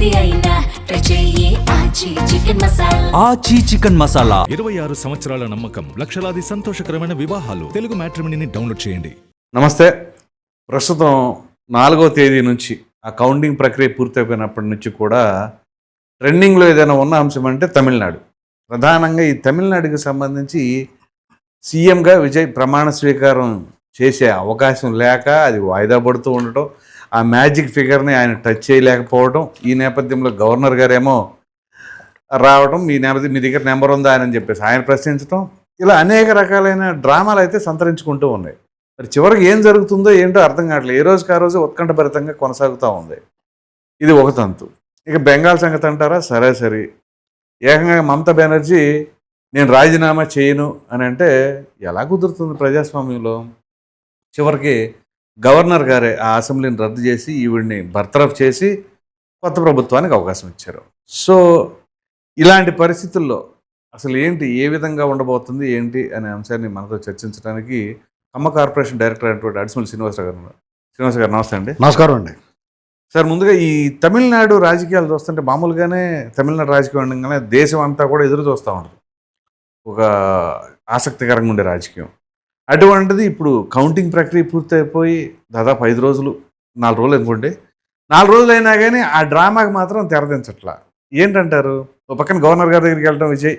ఏది అయినా ట్రై చెయ్యి ఆచి చికెన్ మసాలా. ఆచి చికెన్ మసాలా 26 సంవత్సరాల నమ్మకం, లక్షలాది సంతోషకరమైన వివాహాలు. తెలుగు మ్యాట్రిమోనీని డౌన్లోడ్ చేయండి. నమస్తే. ప్రస్తుతం 4వ తేదీ నుంచి ఆ కౌంటింగ్ ప్రక్రియ పూర్తయిపోయినప్పటి నుంచి కూడా ట్రెండింగ్లో ఏదైనా ఉన్న అంశం అంటే తమిళనాడు. ప్రధానంగా ఈ తమిళనాడుకి సంబంధించి సీఎంగా విజయ్ ప్రమాణ స్వీకారం చేసే అవకాశం లేక అది వాయిదా పడుతూ ఉండటం, ఆ మ్యాజిక్ ఫిగర్ని ఆయన టచ్ చేయలేకపోవడం, ఈ నేపథ్యంలో గవర్నర్ గారేమో రావడం, మీ దగ్గర నెంబర్ ఉందా అని చెప్పేసి ఆయన ప్రశ్నించడం, ఇలా అనేక రకాలైన డ్రామాలు అయితే సంతరించుకుంటూ ఉన్నాయి. మరి చివరికి ఏం జరుగుతుందో ఏంటో అర్థం కావట్లేదు. ఏ రోజుకి ఆ రోజు ఉత్కంఠభరితంగా కొనసాగుతూ ఉంది. ఇది ఒక తంతు. ఇక బెంగాల్ సంగతి అంటారా, సరే ఏకంగా మమతా బెనర్జీ నేను రాజీనామా చేయను అని అంటే ఎలా కుదురుతుంది ప్రజాస్వామ్యంలో? చివరికి గవర్నర్ గారే ఆ అసెంబ్లీని రద్దు చేసి ఈవిడిని బర్తరఫ్ చేసి కొత్త ప్రభుత్వానికి అవకాశం ఇచ్చారు. సో ఇలాంటి పరిస్థితుల్లో అసలు ఏంటి, ఏ విధంగా ఉండబోతుంది ఏంటి అనే అంశాన్ని మనతో చర్చించడానికి ఖమ్మ కార్పొరేషన్ డైరెక్టర్ అయినటువంటి అడిసిమల్ శ్రీనివాస్ గారు నమస్తే అండి. నమస్కారం అండి. సార్, ముందుగా ఈ తమిళనాడు రాజకీయాలు చూస్తుంటే మామూలుగానే తమిళనాడు రాజకీయం ఉండగానే దేశం అంతా కూడా ఎదురు చూస్తూ ఉంటుంది, ఒక ఆసక్తికరంగా ఉండే రాజకీయం. అటువంటిది ఇప్పుడు కౌంటింగ్ ప్రక్రియ పూర్తయిపోయి దాదాపు 4 రోజులు అనుకోండి, 4 రోజులు అయినా కానీ ఆ డ్రామాకి మాత్రం తెరదించట్లా. ఏంటంటారు? ఒక పక్కన గవర్నర్ గారి దగ్గరికి వెళ్ళడం విజయ్,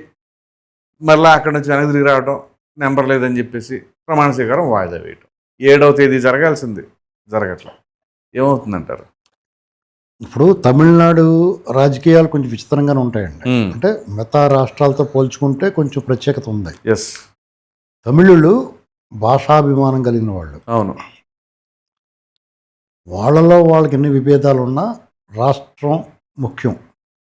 మళ్ళీ అక్కడి నుంచి వెనక్కి తిరిగి రావడం, నెంబర్ లేదని చెప్పేసి ప్రమాణ స్వీకారం వాయిదా వేయటం, 7వ తేదీ జరగాల్సింది జరగట్లా. ఏమవుతుందంటారు? ఇప్పుడు తమిళనాడు రాజకీయాలు కొంచెం విచిత్రంగానే ఉంటాయండి. అంటే మిగతా రాష్ట్రాలతో పోల్చుకుంటే కొంచెం ప్రత్యేకత ఉంది. ఎస్, తమిళులు భాషాభిమానం కలిగిన వాళ్ళు. అవును. వాళ్ళలో వాళ్ళకి ఎన్ని విభేదాలు ఉన్నా రాష్ట్రం ముఖ్యం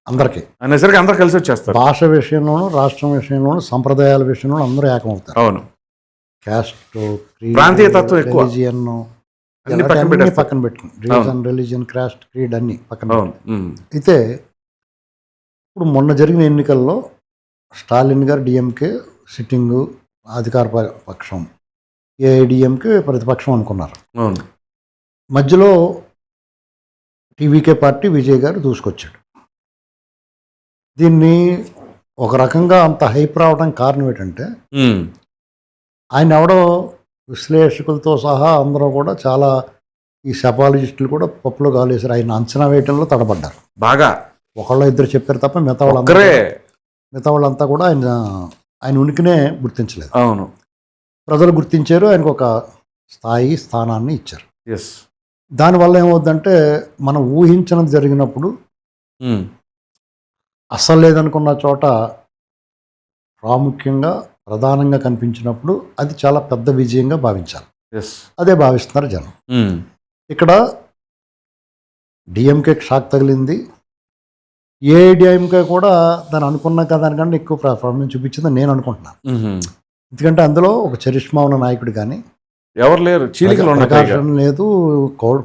అందరికీ అనేసరికి అందరు కలిసి వచ్చేస్తారు. భాష విషయంలోనూ, రాష్ట్రం విషయంలోనూ, సంప్రదాయాల విషయంలోనూ అందరూ ఏకమవుతారు. అవును. క్యాస్ట్, ప్రాంతీయ తత్వం ఎక్కువ, రిలీజియన్ పక్కన పెట్టుకుని రిలీజియన్, క్యాస్ట్, క్రీడ్ అన్ని పక్కన. అయితే ఇప్పుడు మొన్న జరిగిన ఎన్నికల్లో స్టాలిన్ గారు డిఎంకే సిట్టింగు అధికార పక్షం, ఏఐడిఎంకే ప్రతిపక్షం అనుకున్నారు. మధ్యలో టీవీకే పార్టీ విజయ్ గారు దూసుకొచ్చాడు. దీన్ని ఒక రకంగా అంత హైప్ రావడానికి కారణం ఏంటంటే ఆయన ఎవడో విశ్లేషకులతో సహా అందరూ కూడా చాలా, ఈ సెపాలజిస్టులు కూడా పప్పులో గాలేశారు. ఆయన అంచనా వేయటంలో తడబడ్డారు బాగా. ఒకళ్ళు ఇద్దరు చెప్పారు తప్ప మిగతా వాళ్ళంతా కూడా ఆయన ఉనికినే గుర్తించలేదు. అవును. ప్రజలు గుర్తించారు, ఆయనకు ఒక స్థానాన్ని ఇచ్చారు. ఎస్. దానివల్ల ఏమవుద్దంటే మనం ఊహించినది జరిగినప్పుడు, అస్సలు లేదనుకున్న చోట ప్రాముఖ్యంగా ప్రధానంగా కనిపించినప్పుడు అది చాలా పెద్ద విజయంగా భావించాలి. అదే భావిస్తున్నారు జనం. ఇక్కడ డిఎంకే షాక్ తగిలింది, ఏఐడిఎంకే కూడా దాన్ని అనుకున్న దానికన్నా ఎక్కువ పర్ఫార్మెన్స్ చూపించిందని నేను అనుకుంటున్నాను. ఎందుకంటే అందులో ఒక చరిష్మా ఉన్న నాయకుడు కానీ ఎవరు లేరు, ప్రకాశం లేదు,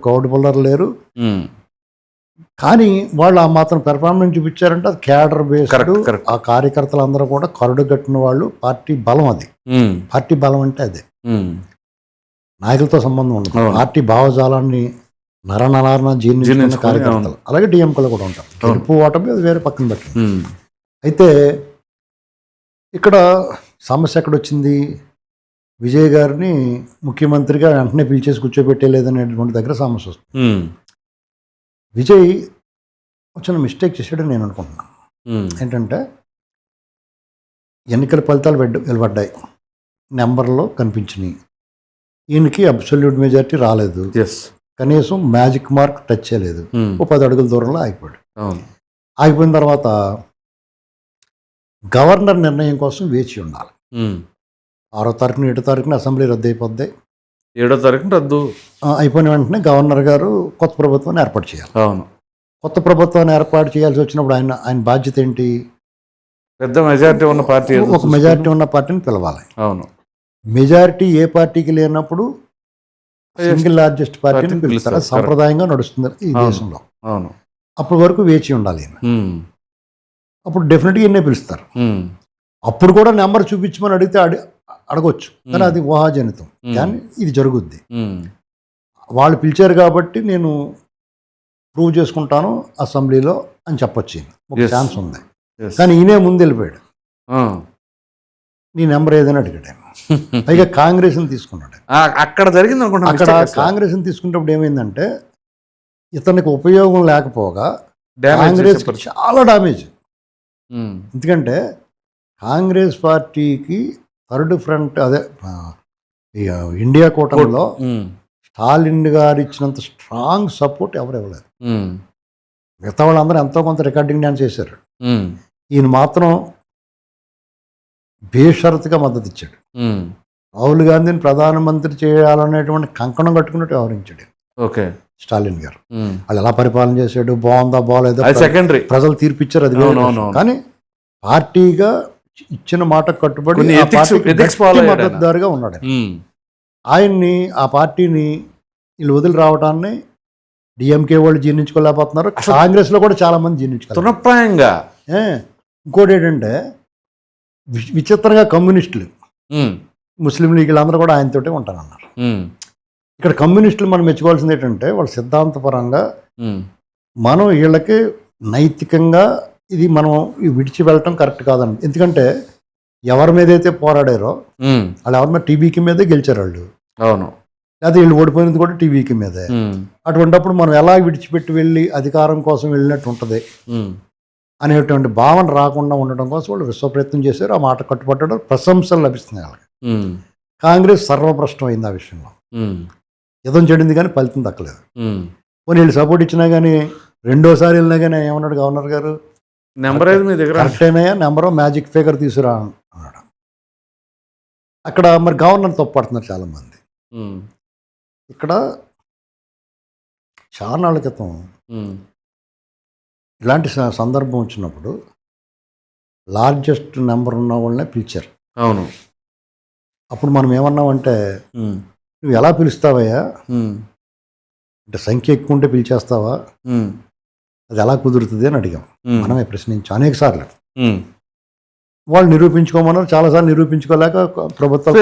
కౌడ్ బుల్లర్ లేరు. కానీ వాళ్ళు ఆ మాత్రం పెర్ఫార్మెన్స్ చూపించారంటే అది క్యాడర్ బేస్డ్. ఆ కార్యకర్తలు అందరూ కూడా కరుడు కట్టిన వాళ్ళు. పార్టీ బలం అది. పార్టీ బలం అంటే అదే, నాయకులతో సంబంధం ఉండదు. పార్టీ భావజాలాన్ని నరనరాన జీర్ణించుకున్న కార్యకర్తలు. అలాగే డిఎంకేలు కూడా ఉంటారు. గెలుపు ఓటమి అది వేరే పక్కన పెట్టండి. అయితే ఇక్కడ సమస్య ఎక్కడొచ్చింది? విజయ్ గారిని ముఖ్యమంత్రిగా వెంటనే పిలిచేసి కూర్చోబెట్టేలేదనేటువంటి దగ్గర సమస్య వస్తుంది. విజయ్ చిన్న మిస్టేక్ చేసాడని నేను అనుకుంటున్నాను. ఏంటంటే ఎన్నికల ఫలితాలు వెలువడ్డాయి, నెంబర్లో కనిపించినాయి. ఈయనకి అబ్సల్యూట్ మెజారిటీ రాలేదు, కనీసం మ్యాజిక్ మార్క్ టచ్ చేయలేదు. 10 అడుగుల దూరంలో ఆగిపోయాడు. ఆగిపోయిన తర్వాత గవర్నర్ నిర్ణయం కోసం వేచి ఉండాలి. 6వ తారీఖున 7వ తారీఖున అసెంబ్లీ రద్దు అయిపోద్ది. 7వ తారీఖున రద్దు అయిపోయిన వెంటనే గవర్నర్ గారు కొత్త ప్రభుత్వాన్ని ఏర్పాటు చేయాలి. అవును. కొత్త ప్రభుత్వాన్ని ఏర్పాటు చేయాల్సి వచ్చినప్పుడు ఆయన బాధ్యత ఏంటి? పెద్ద మెజారిటీ ఉన్న పార్టీ, ఒక మెజారిటీ ఉన్న పార్టీని పిలవాలి. అవును. మెజారిటీ ఏ పార్టీకి లేనప్పుడు సింగిల్ లార్జెస్ట్ పార్టీని పిలుస్తారు. సంప్రదాయంగా నడుస్తుంది ఈ దేశంలో. అవును. అప్పటి వరకు వేచి ఉండాలి. అప్పుడు డెఫినెట్గా ఎన్నే పిలుస్తారు. అప్పుడు కూడా నెంబర్ చూపించమని అడిగితే అడగొచ్చు, కానీ అది ఊహాజనితం. కానీ ఇది జరుగుద్ది. వాళ్ళు పిలిచారు కాబట్టి నేను ప్రూవ్ చేసుకుంటాను అసెంబ్లీలో అని చెప్పొచ్చు ఈయన. ఒక Yes. ఛాన్స్ ఉంది. Yes. కానీ ఈయనే ముందు వెళ్ళిపోయాడు. ఆ. నీ నెంబర్ ఏదైనా అడిగాడు ఆయన. పైగా కాంగ్రెస్ని తీసుకున్నాడు. అక్కడ జరిగింది అనుకుంటా అక్కడ కాంగ్రెస్ని తీసుకున్నప్పుడు ఏమైందంటే ఇతనికి ఉపయోగం లేకపోగా కాంగ్రెస్ చాలా డామేజ్. ఎందుకంటే కాంగ్రెస్ పార్టీకి థర్డ్ ఫ్రంట్ అదే ఇండియా కూటమిలో స్టాలిన్ గారు ఇచ్చినంత స్ట్రాంగ్ సపోర్ట్ ఎవరు ఇవ్వలేదు. మిగతా వాళ్ళందరూ ఎంతో కొంత రికార్డింగ్ డ్యాన్స్ చేశారు. ఈయన మాత్రం బేషరతుగా మద్దతు ఇచ్చాడు. రాహుల్ గాంధీని ప్రధానమంత్రి చేయాలనేటువంటి కంకణం కట్టుకున్నట్టు వ్యవహరించాడు ఓకే స్టాలిన్ గారు. వాళ్ళు ఎలా పరిపాలన చేశాడు, బాగుందా బాగోలేదా సెకండరీ, ప్రజలు తీర్పిచ్చారు, అది వేరే విషయం. కానీ పార్టీగా ఇచ్చిన మాట కట్టుబడి మద్దతుదారుగా ఉన్నాడు. ఆయన్ని ఆ పార్టీని వీళ్ళు వదిలి రావడాన్ని డిఎంకే వాళ్ళు జీర్ణించుకోలేకపోతున్నారు. కాంగ్రెస్ లో కూడా చాలా మంది జీర్ణించుకోలేకపోయాగా. ఇంకోటి ఏంటంటే విచిత్రంగా కమ్యూనిస్టులు, ముస్లిం లీగులు అందరూ కూడా ఆయనతోటే ఉంటారన్నారు. ఇక్కడ కమ్యూనిస్టులు మనం మెచ్చుకోవాల్సింది ఏంటంటే వాళ్ళ సిద్ధాంతపరంగా మనం వీళ్ళకి నైతికంగా ఇది మనం విడిచి వెళ్ళటం కరెక్ట్ కాదండి. ఎందుకంటే ఎవరి మీద అయితే పోరాడారో వాళ్ళు ఎవరి మీద టీబీకి మీదే గెలిచారు వాళ్ళు. అవును, లేదా వీళ్ళు ఓడిపోయినది కూడా టీబీకి మీదే. అటువంటిప్పుడు మనం ఎలా విడిచిపెట్టి వెళ్ళి అధికారం కోసం వెళ్ళినట్టు ఉంటుంది అనేటువంటి భావన రాకుండా ఉండడం కోసం వాళ్ళు విశ్వప్రయత్నం చేశారు. ఆ మాట కట్టుబడ్డారు, ప్రశంసలు లభిస్తున్నాయి వాళ్ళకి. కాంగ్రెస్ సర్వభ్రష్టం అయింది ఆ విషయంలో. యుద్ధం చెడింది కానీ ఫలితం దక్కలేదు. పోనీ వీళ్ళు సపోర్ట్ ఇచ్చినా కానీ రెండోసారి వెళ్ళినా కానీ ఏమన్నాడు గవర్నర్ గారు, నెంబర్ మీ దగ్గర కరెక్టేనయ్యా, నెంబరు మ్యాజిక్ ఫిగర్ తీసుకురా అన్నాడు. అక్కడ మరి గవర్నర్ తప్పుపడుతున్నారు చాలామంది. ఇక్కడ చాలా నాళ్ళ క్రితం ఇలాంటి సందర్భం వచ్చినప్పుడు లార్జెస్ట్ నెంబర్ ఉన్న వాళ్ళనే పిలిచారు. అవును, అప్పుడు మనం ఏమన్నామంటే నువ్వు ఎలా పిలుస్తావయ్యా అంటే సంఖ్య ఎక్కువ ఉంటే పిలిచేస్తావా, అది ఎలా కుదురుతుంది అని అడిగాం. మనమే ప్రశ్నించాం అనేక సార్లు. వాళ్ళు నిరూపించుకోమన్నారు, చాలాసార్లు నిరూపించుకోలేక ప్రభుత్వాలు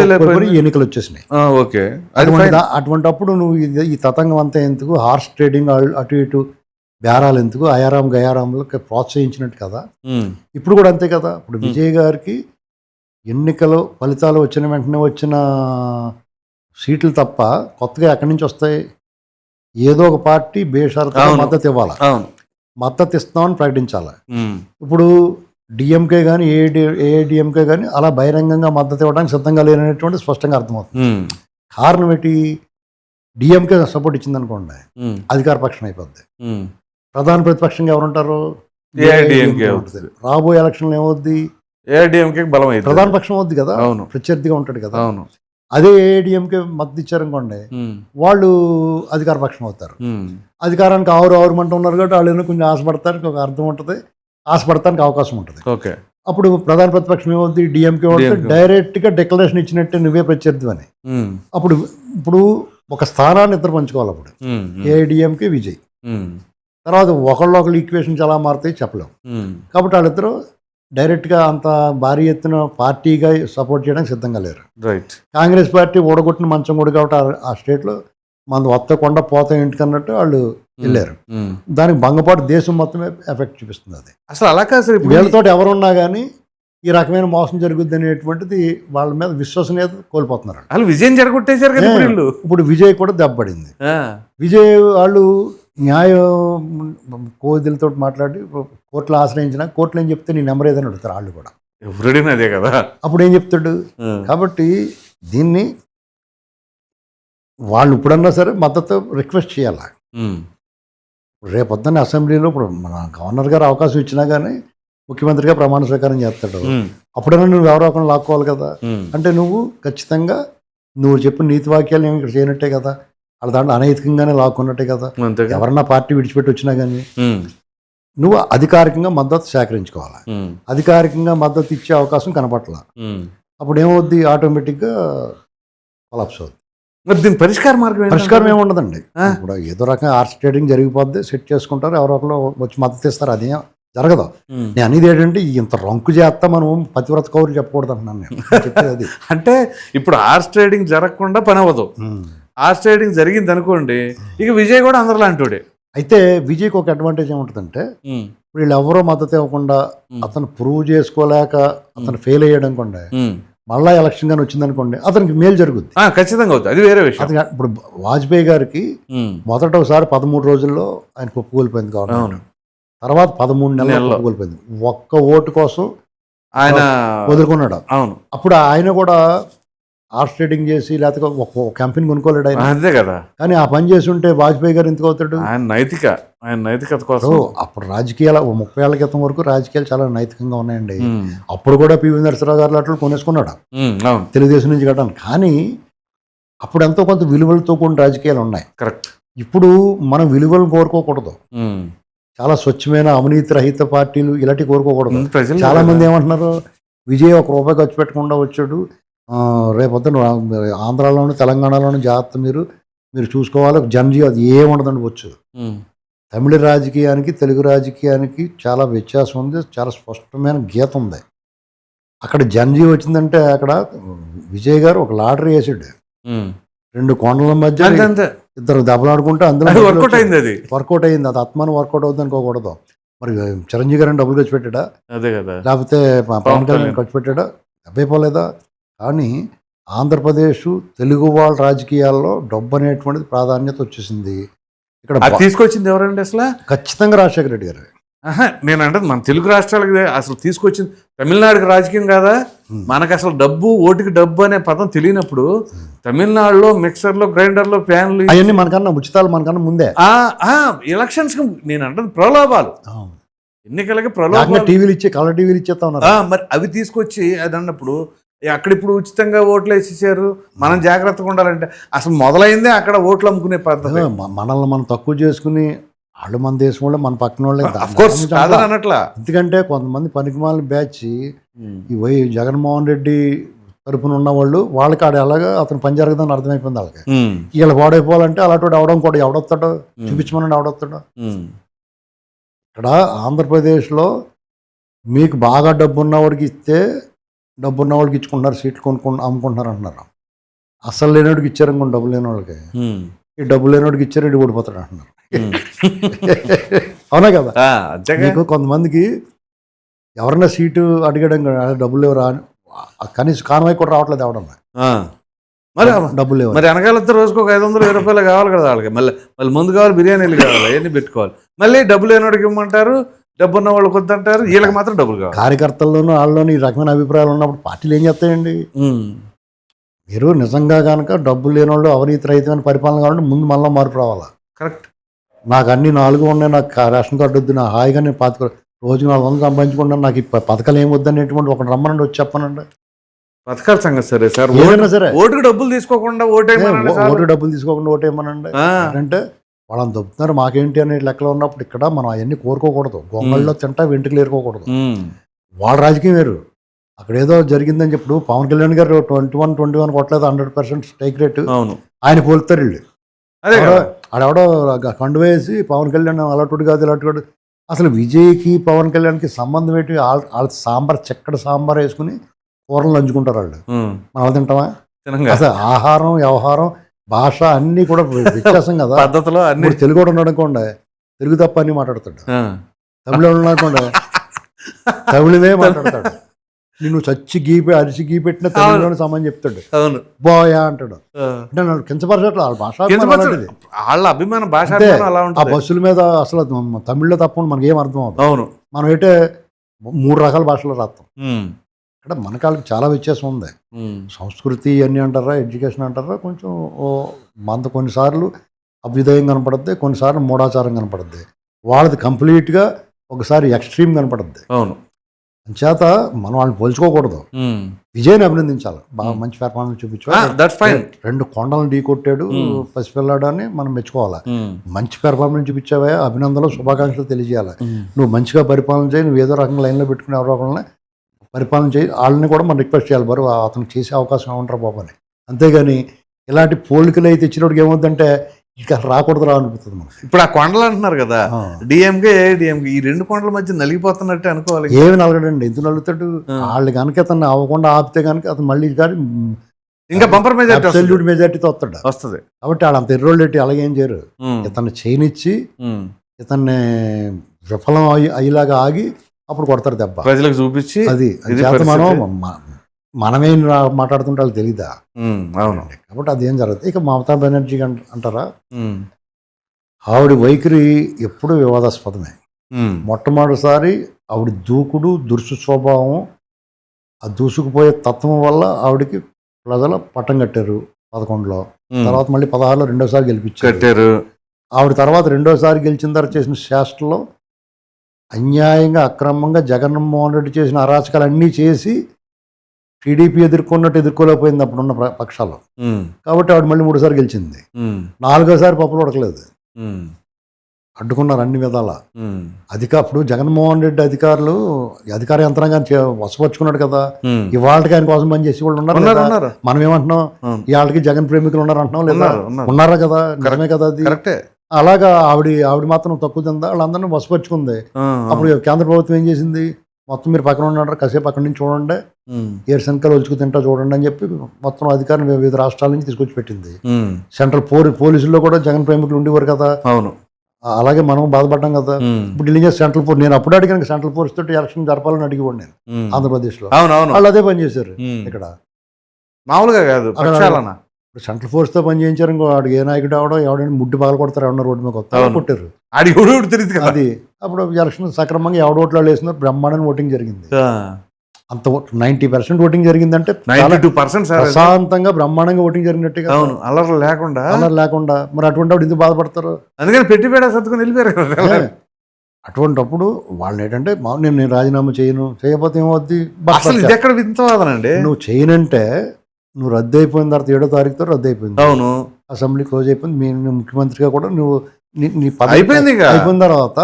ఎన్నికలు వచ్చేసినాయి. అటువంటిప్పుడు నువ్వు ఈ తతంగం అంతా ఎందుకు, హార్స్ ట్రేడింగ్ అటు ఇటు బేరాలు ఎందుకు, అయారాం గయారాంలకు ప్రోత్సహించినట్టు కదా. ఇప్పుడు కూడా అంతే కదా. ఇప్పుడు విజయ్ గారికి ఎన్నికలు ఫలితాలు వచ్చిన వెంటనే వచ్చిన సీట్లు తప్ప కొత్తగా ఎక్కడి నుంచి వస్తాయి? ఏదో ఒక పార్టీ బేషరతుగా మద్దతు ఇవ్వాలి, మద్దతు ఇస్తామని ప్రకటించాలి. ఇప్పుడు డిఎంకే కానీ ఏఐడిఎంకే కానీ అలా బహిరంగంగా మద్దతు ఇవ్వడానికి సిద్ధంగా లేనటువంటి స్పష్టంగా అర్థమవుతుంది. కారణం ఏంటి? డిఎంకే సపోర్ట్ ఇచ్చింది అనుకోండి, అధికార పక్షం అయిపోద్ది. ప్రధాన ప్రతిపక్షంగా ఎవరుంటారు? రాబోయే ఎలక్షన్లు ఏమవుద్ది? ప్రధాన పక్షం అవుద్ది కదా, ప్రత్యర్థిగా ఉంటాడు కదా. అదే ఏఐడిఎంకే మద్దతు ఇచ్చారనుకోండి, వాళ్ళు అధికార పక్షం అవుతారు. అధికారానికి ఆవురమంటూ ఉన్నారు కాబట్టి వాళ్ళు కొంచెం ఆశపడతానికి ఒక అర్థం ఉంటుంది, ఆశపడటానికి అవకాశం ఉంటుంది. అప్పుడు ప్రధాన ప్రతిపక్షం ఏమవుద్ది? డిఎంకే అవుతుంది. డైరెక్ట్ గా డిక్లరేషన్ ఇచ్చినట్టే నువ్వే ప్రత్యర్థి అని. అప్పుడు ఇప్పుడు ఒక స్థానాన్ని ఇద్దరు పంచుకోవాలి. అప్పుడు ఏఐడిఎంకే విజయ్ తర్వాత ఒకళ్ళు ఈక్వేషన్స్ ఎలా మారుతాయి చెప్పలేము. కాబట్టి వాళ్ళిద్దరూ డైరెక్ట్గా అంత భారీ ఎత్తున పార్టీగా సపోర్ట్ చేయడానికి సిద్ధంగా లేరు. కాంగ్రెస్ పార్టీ ఓడగొట్టిన మంచం కూడా కాబట్టి ఆ స్టేట్లో మన వత్తకుండా పోతా ఇంటికన్నట్టు వాళ్ళు వెళ్ళారు. దానికి భంగపాటు దేశం మొత్తమే ఎఫెక్ట్ చూపిస్తుంది. అది అసలు అలా కాదు సార్. వీళ్ళతో ఎవరున్నా కానీ ఈ రకమైన మోసం జరుగుద్ది అనేటువంటిది వాళ్ళ మీద విశ్వసనీయత కోల్పోతున్నారు. వాళ్ళు విజయం జరగొట్టేశారు కదా. ఇప్పుడు విజయ్ కూడా దెబ్బపడింది. విజయ్ వాళ్ళు న్యాయ కోదిలతో మాట్లాడి కోర్టులో ఆశ్రయించిన కోర్టులో ఏం చెప్తే నీ నెంబర్ ఏదని అడుగుతారు వాళ్ళు కూడా. ఎవరైనా అదే కదా. అప్పుడు ఏం చెప్తాడు? కాబట్టి దీన్ని వాళ్ళు ఇప్పుడన్నా సరే మద్దతు రిక్వెస్ట్ చేయాలి. రేపొద్దున్న అసెంబ్లీలో ఇప్పుడు మన గవర్నర్ గారు అవకాశం ఇచ్చినా కానీ ముఖ్యమంత్రిగా ప్రమాణ స్వీకారం చేస్తాడు. అప్పుడైనా నువ్వు ఎవరో ఒకరిని లాక్కోవాలి కదా. అంటే నువ్వు ఖచ్చితంగా నువ్వు చెప్పిన నీతి వాక్యాలు ఏమి ఇక్కడ చేయనట్టే కదా, వాళ్ళ దాంట్లో అనైతికంగానే లాక్కున్నట్టే కదా. ఎవరన్నా పార్టీ విడిచిపెట్టి వచ్చినా కానీ నువ్వు అధికారికంగా మద్దతు సేకరించుకోవాలి. అధికారికంగా మద్దతు ఇచ్చే అవకాశం కనపట్ల. అప్పుడు ఏమవుద్ది? ఆటోమేటిక్గా కొలాప్స్ అవుద్ది. దీని పరిష్కారం ఏమి ఉండదండి. ఇప్పుడు ఏదో రకంగా ఆర్ట్స్ ట్రేడింగ్ జరిగిపోద్ది, సెట్ చేసుకుంటారు, ఎవరో ఒకరు వచ్చి మద్దతు ఇస్తారు. అది జరగదు. నేను అనేది ఏంటంటే ఇంత రంకు చేస్తా మనం పతివ్రత కౌరు చెప్పకూడదు అంటున్నాను నేను చెప్పేది. అంటే ఇప్పుడు హార్స్ ట్రేడింగ్ జరగకుండా పని అవ్వదు. హార్స్ ట్రేడింగ్ జరిగింది అనుకోండి, ఇక విజయ్ కూడా అందరిలాంటి. అయితే విజయ్కి ఒక అడ్వాంటేజ్ ఏముంటుందంటే వీళ్ళు ఎవరో మద్దతు ఇవ్వకుండా అతను ప్రూవ్ చేసుకోలేక అతను ఫెయిల్ అయ్యాడు అనుకోండి, మళ్ళా ఎలక్షన్ గానీ వచ్చిందనుకోండి అతనికి మేలు జరుగుద్ది. ఖచ్చితంగా అవుతుంది, అది వేరే విషయం. అది ఇప్పుడు వాజ్పేయి గారికి మొదట ఒకసారి 13 రోజుల్లో ఆయన కుప్పకూలిపోయింది గవర్నమెంట్, తర్వాత 13 నెలల్లో కుప్పకూలిపోయింది. ఒక్క ఓటు కోసం ఆయన వదులుకున్నాడు. అవును, అప్పుడు ఆయన కూడా హార్స్ ట్రేడింగ్ చేసి లేకపోతే ఒక కంపెనీ కొనుక్కోలేడు ఆయన. అంతే కదా. కానీ ఆ పని చేసి ఉంటే వాజ్పేయి గారు ఎందుకు అవుతాడు? ఆయన నైతికత కోసం. అప్పుడు రాజకీయాలు 30 ఏళ్ల క్రితం వరకు రాజకీయాలు చాలా నైతికంగా ఉన్నాయండి. అప్పుడు కూడా పివి నరసింహరావు గారు అట్లు కొనేసుకున్నాడు తెలుగుదేశం నుంచి కట్టాను. కానీ అప్పుడు ఎంతో కొంత విలువలతో కూడిన రాజకీయాలు ఉన్నాయి. కరెక్ట్. ఇప్పుడు మనం విలువలను కోరుకోకూడదు. చాలా స్వచ్ఛమైన అవినీతి రహిత పార్టీలు ఇలాంటివి కోరుకోకూడదు. చాలా మంది ఏమంటున్నారు, విజయ్ ₹1 ఖర్చు పెట్టకుండా వచ్చాడు, రేపొద్దున ఆంధ్రాలోను తెలంగాణలోను జాగ్రత్త మీరు చూసుకోవాలి, జనజీవి అది ఏముండదండి. వచ్చు తమిళ రాజకీయానికి తెలుగు రాజకీయానికి చాలా వ్యత్యాసం ఉంది, చాలా స్పష్టమైన గీత ఉంది. అక్కడ జనజీవి వచ్చిందంటే అక్కడ విజయ్ గారు ఒక లాటరీ వేసాడు, 2 కొండల మధ్య ఇద్దరు దెబ్బలాడుకుంటే అందులో వర్కౌట్ అయింది. అది ఆత్మాను వర్కౌట్ అవుతుంది అనుకోకూడదు. మరి చిరంజీవి గారిని డబ్బులు ఖర్చు పెట్టాడా? అదే కదా. లేకపోతే పవన్ కళ్యాణ్ ఖర్చు పెట్టాడా? డబ్బైపోలేదా? కానీ ఆంధ్రప్రదేశ్ తెలుగు వాళ్ళ రాజకీయాల్లో డబ్బు అనేటువంటిది ప్రాధాన్యత వచ్చేసింది. ఇక్కడ తీసుకొచ్చింది ఎవరండి అసలు? ఖచ్చితంగా రాజశేఖర రెడ్డి గారు. నేను అంటే మన తెలుగు రాష్ట్రాలకి అసలు తీసుకొచ్చింది తమిళనాడుకి రాజకీయం కాదా? మనకు అసలు ఓటుకి డబ్బు అనే పదం తెలియనప్పుడు తమిళనాడులో మిక్సర్లో గ్రైండర్లో ఫ్యాన్లు అవన్నీ మనకన్నా ఉచితాలు మనకన్నా ముందే ఎలక్షన్స్ నేను అంటే ప్రలోభాలు, ఎన్నికలకి ప్రలోభాలు, టీవీలు ఇచ్చే కలర్ టీవీలు ఇచ్చేస్తా ఉన్నారు. మరి అవి తీసుకొచ్చి అది అన్నప్పుడు అక్కడ ఇప్పుడు ఉచితంగా ఓట్లు వేసేసారు, మనం జాగ్రత్తగా ఉండాలంటే అసలు మొదలైందే అక్కడ ఓట్లు అమ్ముకునే పద్ధతి. మనల్ని మనం తక్కువ చేసుకుని వాళ్ళు మన దేశం వాళ్ళు మన పక్కన వాళ్ళే అన్నట్లా. ఎందుకంటే కొంతమంది పనికిమాల బ్యాచ్ ఈ జగన్మోహన్ రెడ్డి తరపున ఉన్న వాళ్ళకి ఆడ ఎలాగా అతను పని జరగదని అర్థమైపోయింది వాళ్ళకి. వీళ్ళ పాడైపోవాలంటే అలాంటి అవడం కూడా ఎవడొస్తాడో చూపించమని ఎవడొస్తాడో. ఇక్కడ ఆంధ్రప్రదేశ్లో మీకు బాగా డబ్బు ఉన్నవాడికి ఇస్తే డబ్బు ఉన్నవాడికి ఇచ్చుకుంటున్నారు, సీట్లు అమ్ముకుంటున్నారు అంటున్నారు. అసలు లేనివాడికి ఇచ్చారనుకోండి డబ్బు లేని వాళ్ళకి, ఈ డబ్బు లేనివాడికి ఇచ్చారు ఇటు ఓడిపోతాడు అంటున్నారు. అవునా కదా. మీకు కొంతమందికి ఎవరన్నా సీటు అడిగడం డబ్బులు లేవు రా, కనీసం కాన్వాయ్ కూడా రావట్లేదు ఎవడన్నా, మరి డబ్బులు లేవు. మరి వెనకాలంతా రోజుకు ఒక 500-1000 రూపాయలు కావాలి కదా వాళ్ళకి. మళ్ళీ ముందు కావాలి, బిర్యానీలు కావాలి, అవన్నీ పెట్టుకోవాలి. మళ్ళీ డబ్బులు లేనివాడికి ఇవ్వమంటారు, డబ్బు ఉన్న వాళ్ళకి వద్దంటారు, వీళ్ళకి మాత్రం డబ్బులు కావాలి. కార్యకర్తల్లోనూ వాళ్ళలోనూ ఈ రకమైన అభిప్రాయాలు ఉన్నప్పుడు పార్టీలు ఏం చేస్తాయండి? మీరు నిజంగా కనుక డబ్బులు లేని వాళ్ళు అవినీతి రహితమైన పరిపాలన కావాలంటే ముందు మళ్ళీ మార్పు రావాలా. కరెక్ట్. నాకు అన్ని 4 ఉన్నాయి, నాకు రేషన్ కార్డు వద్దు, నా హాయిగా నేను రోజుకు 400 సంపాదించుకుంటాను, నాకు ఈ పథకాలు ఏం వద్దనేటువంటి ఒక రమ్మనండి వచ్చి చెప్పనండి. పథకాల సంగతి సరే సార్, ఏదైనా సరే ఓటుకు డబ్బులు తీసుకోకుండా ఓటేయమనండి. అంటే వాళ్ళని దొబ్బుతున్నారు మాకేంటి అనే లెక్కలో ఉన్నప్పుడు ఇక్కడ మనం అవన్నీ కోరుకోకూడదు. గొంగళ్ళలో తింటా వెంట్రుకలు ఏరుకోకూడదు. వాళ్ళ రాజకీయం వేరు. అక్కడ ఏదో జరిగిందని చెప్పి పవన్ కళ్యాణ్ గారు 21 కొట్టలేదు, 100% స్ట్రైక్ రేటు, ఆయన పోలుతారు వీళ్ళు. ఆడెవడో కండు వేసి పవన్ కళ్యాణ్ అలాంటి కాదు ఇలాంటి కాదు. అసలు విజయ్కి పవన్ కళ్యాణ్కి సంబంధం ఏంటి? వాళ్ళ సాంబార్ చెక్కడ సాంబార్ వేసుకుని కూరలు నంచుకుంటారు వాళ్ళు. మనం తింటామా? అసలు ఆహారం వ్యవహారం భాష అన్నీ కూడా వ్యత్యాసం కదా. పద్ధతిలో అన్ని. తెలుగు కూడా ఉన్నాడు అనుకోండి, తెలుగు తప్ప అన్ని మాట్లాడతాడు. తమిళ ఉన్నాడుకోండి, తమిళమే మాట్లాడతాడు. నిన్ను చచ్చి అరిచి గీపెట్టిన తమిళలోని సమానం చెప్తాడు. బాయా అంటాడు. అంటే నన్ను కించపరచట్లేదు, వాళ్ళ భాష వాళ్ళ అభిమాన భాష. ఆ బస్సుల మీద అసలు తమిళ్లో తప్ప మనకి ఏం అర్థం అవుతుంది. అవును, మనం అయితే 3 రకాల భాషలో రాస్తాం. ఇక్కడ మన కాళ్ళకి చాలా వ్యత్యాసం ఉంది. సంస్కృతి అన్నీ అంటారా, ఎడ్యుకేషన్ అంటారా, కొంచెం కొన్నిసార్లు అభ్యుదయం కనపడుద్ది, కొన్నిసార్లు మూఢాచారం కనపడుద్ది. వాళ్ళది కంప్లీట్గా ఒకసారి ఎక్స్ట్రీమ్ కనపడుద్ది. అవును, చేత మనం వాళ్ళని పోల్చుకోకూడదు. విజయ్ని అభినందించాలి, బాగా మంచి పెర్ఫార్మెన్స్ చూపించాలి. 2 కొండలను ఢీ కొట్టాడు పసిపిల్లాడు అని మనం మెచ్చుకోవాలి. మంచి పెర్ఫార్మెన్స్ చూపించావా, అభినందనలు శుభాకాంక్షలు తెలియజేయాలి. నువ్వు మంచిగా పరిపాలన చేయి, నువ్వు ఏదో రకంగా లైన్లో పెట్టుకునే ఎవరో పరిపాలన చేయి, వాళ్ళని కూడా మనం రిక్వెస్ట్ చేయాలి, బరువు అతను చేసే అవకాశం ఏమంటారు బాబు అని. అంతేగాని ఇలాంటి పోలికలు అయితే ఇచ్చినప్పుడు ఏమవుతుందంటే ఇక రాకూడదు అనిపిస్తుంది మనకు. ఇప్పుడు ఆ కొండలు అంటున్నారు కదా, డిఎంకే ఏఐడిఎంకే, ఈ 2 కొండల మధ్య నలిగిపోతున్నట్టే అనుకోవాలి. ఏమి నలగడండి, ఎందుకు నలుగుతాడు? వాళ్ళు కనుక అతను అవ్వకుండా ఆపితే కనుక అతను మళ్ళీ కానీ ఇంకా బంపర్ మెజారిటీ అబ్సల్యూట్ మెజారిటీతో వస్తాడు. వస్తుంది. కాబట్టి వాళ్ళు అంత ఎర్రోళ్ళెట్టి అలాగేం చేయరు. ఇతన్ని చేయనిచ్చి ఇతన్ని విఫలం అయ్యేలాగా ఆగి అప్పుడు కొడతారు దెబ్బ, ప్రజలకు చూపించి. అది చేత మనమేం మాట్లాడుతుంటే వాళ్ళకి తెలీదా. అవును. కాబట్టి అదేం జరుగుతుంది. ఇక మమతా బెనర్జీ అంటారా, ఆవిడ వైఖరి ఎప్పుడు వివాదాస్పదమే. మొట్టమొదటిసారి ఆవిడ దూకుడు, దురుసు స్వభావం, ఆ దూసుకుపోయే తత్వం వల్ల ఆవిడకి ప్రజలు పట్టం కట్టారు 11లో. తర్వాత మళ్ళీ 16లో రెండోసారి గెలిపించారు. ఆవిడ తర్వాత రెండోసారి గెలిచిన తర్వాత చేసిన శాస్త్రంలో అన్యాయంగా అక్రమంగా జగన్మోహన్ రెడ్డి చేసిన అరాచకాలు అన్నీ చేసి టీడీపీ ఎదుర్కోలేకపోయింది అప్పుడున్న పక్షాలు. కాబట్టి ఆవిడ మళ్ళీ 3సారి గెలిచింది. 4ఓసారి పప్పులు ఉడకలేదు, అడ్డుకున్నారు అన్ని విధాల. అప్పుడు జగన్మోహన్ రెడ్డి అధికార యంత్రాంగాన్ని వసపరుచుకున్నాడు కదా. ఇవాళకి ఆయన కోసం పనిచేసి వాళ్ళు ఉన్నారు. మనం ఏమంటున్నాం, ఇవాళకి జగన్ ప్రేమికులు ఉన్నారు అంటున్నాం లేదా? ఉన్నారా కదా, నిజమే కదా అది. అలాగా ఆవిడ మాత్రం తక్కువ తిందా, వాళ్ళందరినీ వసపరుచుకుంది. అప్పుడు కేంద్ర ప్రభుత్వం ఏం చేసింది, మొత్తం మీరు పక్కన ఉన్నాడు కాసేపు అక్కడి నుంచి చూడండి, ఏడు శంకలు ఒలుచుకు తింటా చూడండి అని చెప్పి మొత్తం అధికారం వివిధ రాష్ట్రాల నుంచి తీసుకొచ్చి పెట్టింది. సెంట్రల్ పోలీసుల్లో కూడా జగన్ ప్రేమికులు ఉండేవారు కదా. అవును, అలాగే మనం బాధపడ్డాం కదా. ఇప్పుడు ఢిల్లీ సెంట్రల్ ఫోర్స్, నేను అప్పుడు అడిగాను సెంట్రల్ ఫోర్స్ తోటి ఎలక్షన్ జరపాలని అడిగిపోండి నేను ఆంధ్రప్రదేశ్ లో. వాళ్ళు అదే పని చేశారు ఇక్కడ, మామూలుగా కాదు. ఇప్పుడు సెంట్రల్ ఫోర్స్ తో పని చేయించారు. ఇంకో వాడు ఏ నాయకుడు అవడం ఎవడైనా ముడ్డి పగల కొడతారు, ఎవడన్నా రోడ్డు మీద కొట్టారు. అది అప్పుడు ఎలక్షన్ సక్రమంగా ఎవడ ఓట్లు వేసినారు, బ్రహ్మాండంగా ఓటింగ్ జరిగింది. అంత 90% ఓటింగ్ జరిగిందంటే ప్రశాంతంగా బ్రహ్మాండంగా ఓటింగ్ జరిగినట్టుగా, అల్లరి లేకుండా. మరి అటువంటి అప్పుడు ఎందుకు బాధపడతారు? అందుకని పెట్టిపేడ సర్దుకుని వెళ్ళిపోయారు. అటువంటిప్పుడు వాళ్ళని ఏంటంటే నేను రాజీనామా చేయకపోతే ఏమవుద్ది, ఎక్కడ వింతవాదనండి. నువ్వు చేయనంటే నువ్వు రద్దు అయిపోయిన తర్వాత 7వ తారీఖుతో రద్దు అయిపోయింది. అవును, అసెంబ్లీ క్లోజ్ అయిపోయింది. మీ ముఖ్యమంత్రిగా కూడా నువ్వు నీ అయిపోయిన తర్వాత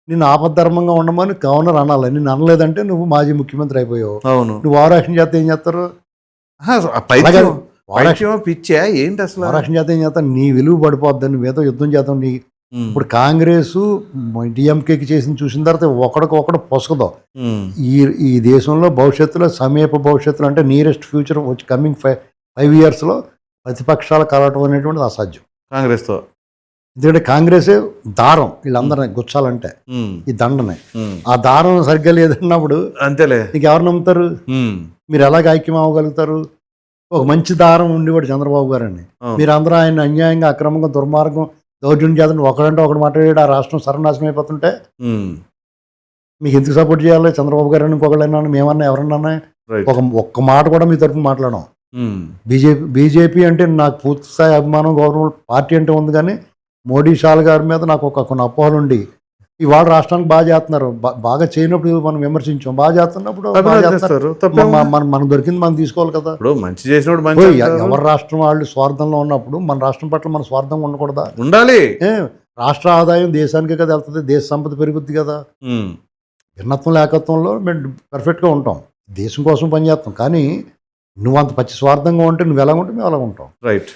నిన్ను ఆపద్ధర్మంగా ఉండమని గవర్నర్ అనాలి. నిన్ను అనలేదంటే నువ్వు మాజీ ముఖ్యమంత్రి అయిపోయావు. అవును, నువ్వు ఓవరాక్షన్ చేస్తే ఏం చేస్తారు? పిచ్చా ఏంటి అసలు? ఓవరాక్షన్ చేస్తే ఏం చేస్తారు? నీ విలువ పడిపోద్ది, నువ్వేదో యుద్ధం చేద్దాం. నీ ఇప్పుడు కాంగ్రెస్ డిఎంకేకి చేసింది చూసిన తర్వాత ఒకడికొకడు పొసగదు. ఈ దేశంలో భవిష్యత్తులో, సమీప భవిష్యత్తులో అంటే నియరెస్ట్ ఫ్యూచర్ వచ్చి కమింగ్ 5 yearsలో ప్రతిపక్షాలు కలవటం అనేటువంటిది అసాధ్యం కాంగ్రెస్తో. ఎందుకంటే కాంగ్రెసే దారం వీళ్ళందరినీ గుచ్చాలంటే, ఈ దండనే. ఆ దారం సరిగ్గా లేదన్నప్పుడు అంతేలే, నీకు ఎవరు నమ్ముతారు? మీరు ఎలాగ ఐక్యం అవ్వగలుగుతారు? ఒక మంచి దారం ఉండేవాడు చంద్రబాబు గారని, మీరు అందరూ ఆయన అన్యాయంగా అక్రమంగా దుర్మార్గం దౌర్జన్యం చేద్దాం ఒకడంటే ఒకటి మాట్లాడాడు, ఆ రాష్ట్రం సర్వనాశనం అయిపోతుంటే మీకు ఎందుకు సపోర్ట్ చేయాలి? చంద్రబాబు గారు ఇంకొకళ్ళైనా మేమన్నా ఎవరన్నా ఒక్క మాట కూడా మీ తరఫున మాట్లాడడం. బీజేపీ అంటే నాకు పూర్తి స్థాయి అభిమానం, గౌరవం పార్టీ అంటే ఉంది. కానీ మోడీ షాల్ గారి మీద నాకు కొన్ని అపోహలు ఉండి, ఇవాళ రాష్ట్రానికి బాగా చేస్తున్నారు. బాగా చేయనప్పుడు మనం విమర్శించాం, బాగా చేస్తున్నప్పుడు మనం దొరికింది మనం తీసుకోవాలి కదా. మంచి చేసినప్పుడు ఎవరి రాష్ట్రం వాళ్ళు స్వార్థంలో ఉన్నప్పుడు మన రాష్ట్రం పట్ల మన స్వార్థంగా ఉండకూడదా? ఉండాలి. రాష్ట్ర ఆదాయం దేశానికే కదా వెళ్తుంది, దేశ సంపద పెరుగుద్ది కదా. భిన్నత్వం ఏకత్వంలో మేము పర్ఫెక్ట్గా ఉంటాం, దేశం కోసం పనిచేస్తాం. కానీ నువ్వు అంత పచ్చి స్వార్థంగా ఉంటే నువ్వు ఎలా ఉంటే మేము అలా ఉంటాం. రైట్.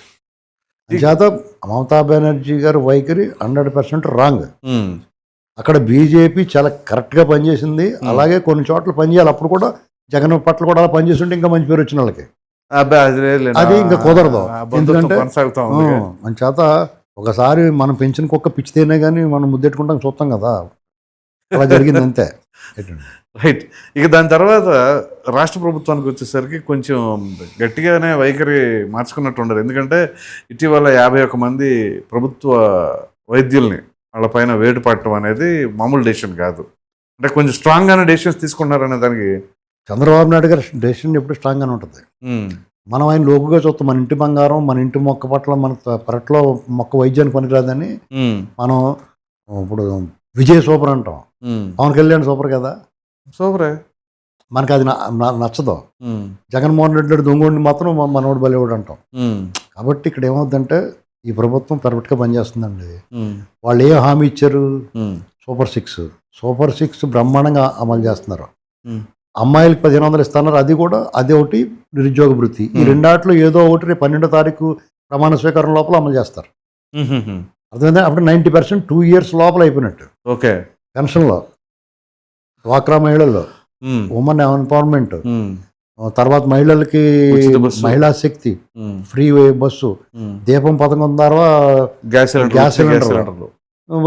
చేత మమతా బెనర్జీ గారు వైఖరి 100% రాంగ్. అక్కడ బీజేపీ చాలా కరెక్ట్గా పనిచేసింది. అలాగే కొన్ని చోట్ల పనిచేయాలి. అప్పుడు కూడా జగన్ పట్ల కూడా అలా పనిచేస్తుంటే ఇంకా మంచి పేరు వచ్చిన వాళ్ళకి అది ఇంకా కుదరదు. ఎందుకంటే మన చేత ఒకసారి మనం పెంచిన కుక్క పిచ్చితేనే కానీ మనం ముద్దెట్టుకుంటాం చూస్తాం కదా, అలా జరిగింది అంతే. రైట్. ఇక దాని తర్వాత రాష్ట్ర ప్రభుత్వానికి వచ్చేసరికి కొంచెం గట్టిగానే వైఖరి మార్చుకున్నట్టు ఉండరు. ఎందుకంటే ఇటీవల 51 మంది ప్రభుత్వ వైద్యుల్ని వాళ్ళపైన వేటు పట్టడం అనేది మామూలు డెసిషన్ కాదు. అంటే కొంచెం స్ట్రాంగ్గానే డెసిషన్స్ తీసుకున్నారనే దానికి చంద్రబాబు నాయుడు గారి డెసిషన్ ఎప్పుడు స్ట్రాంగ్గానే ఉంటుంది. మనం ఆయన లోపుగా చూస్తాం. మన ఇంటి బంగారం, మన ఇంటి మొక్క పట్ల, మన పెరట్లో మొక్క వైద్యానికి పనికిరాదని మనం ఇప్పుడు విజయ్ సూపర్ అంటాం. పవన్ కళ్యాణ్ సూపర్ కదా, సూపరే. మనకు అది నచ్చదు. జగన్మోహన్ రెడ్డి దొంగోడిని మాత్రం మనోడు బలేవాడు అంటాం. కాబట్టి ఇక్కడ ఏమవుతుందంటే ఈ ప్రభుత్వం పర్ఫెక్ట్గా పనిచేస్తుందండి. వాళ్ళు ఏ హామీ ఇచ్చారు? సూపర్ సిక్స్ బ్రహ్మాండంగా అమలు చేస్తున్నారు. అమ్మాయిలకు 1500 ఇస్తున్నారు. అది కూడా అదే ఒకటి నిరుద్యోగ భృతి. ఈ రెండాట్లో ఏదో ఒకటి రేపు 12వ తారీఖు ప్రమాణ స్వీకారం లోపల అమలు చేస్తారు. అర్థమైందా? అప్పుడు 90% 2 years లోపల అయిపోయినట్టు. ఓకే. పెన్షన్లో, డ్వాక్రా మహిళల్లో, ఉమెన్ ఎంపవర్మెంట్, తర్వాత మహిళలకి ఉచిత బస్సు. మహిళా శక్తి ఫ్రీ బస్సు, దీపం పథకం ద్వారా గ్యాస్ సిలిండర్.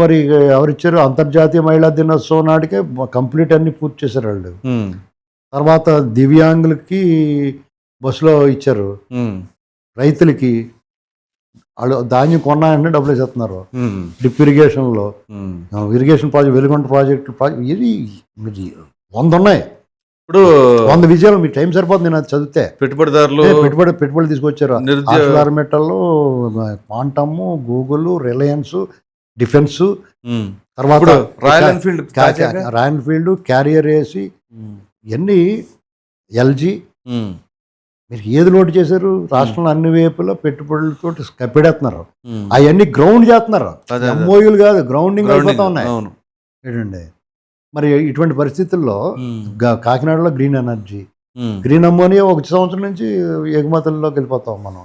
మరి ఎవరిచ్చారు? అంతర్జాతీయ మహిళా దినోత్సవం నాటికే కంప్లీట్ అన్ని పూర్తి చేశారు వాళ్ళు. తర్వాత దివ్యాంగులకి బస్సులో ఇచ్చారు. రైతులకి వాళ్ళు ధాన్యం కొన్నాయంటే డబ్బులు వేసేస్తున్నారు. డ్రిప్ ఇరిగేషన్లో ఇరిగేషన్ ప్రాజెక్ట్, వెలుగొండ ప్రాజెక్టు ఇది 100 ఉన్నాయి. ఇప్పుడు 100 విజయాలు. మీ టైం సరిపోతుంది నేను అది చదివితే. పెట్టుబడిదారులు పెట్టుబడి తీసుకొచ్చారు. Metal, quantum, Google, Reliance, defence, తర్వాత రాయల్ ఎన్ఫీల్డ్, క్యారియర్ ఏసీ, ఇవన్నీ ఎల్జీ. మీరు ఏది లోటు చేశారు? రాష్ట్రంలో అన్ని వైపులో పెట్టుబడులతో కప్పెడేస్తున్నారు. అవన్నీ గ్రౌండ్ చేస్తున్నారు. ఎంఓయూలు కాదు, గ్రౌండింగ్ అయిపోతా ఉన్నాయి. ఏంటండి మరి ఇటువంటి పరిస్థితుల్లో కాకినాడలో గ్రీన్ ఎనర్జీ, గ్రీన్ అమ్మోనియా 1 సంవత్సరం నుంచి ఎగుమతుల్లోకి వెళ్ళిపోతాం మనం.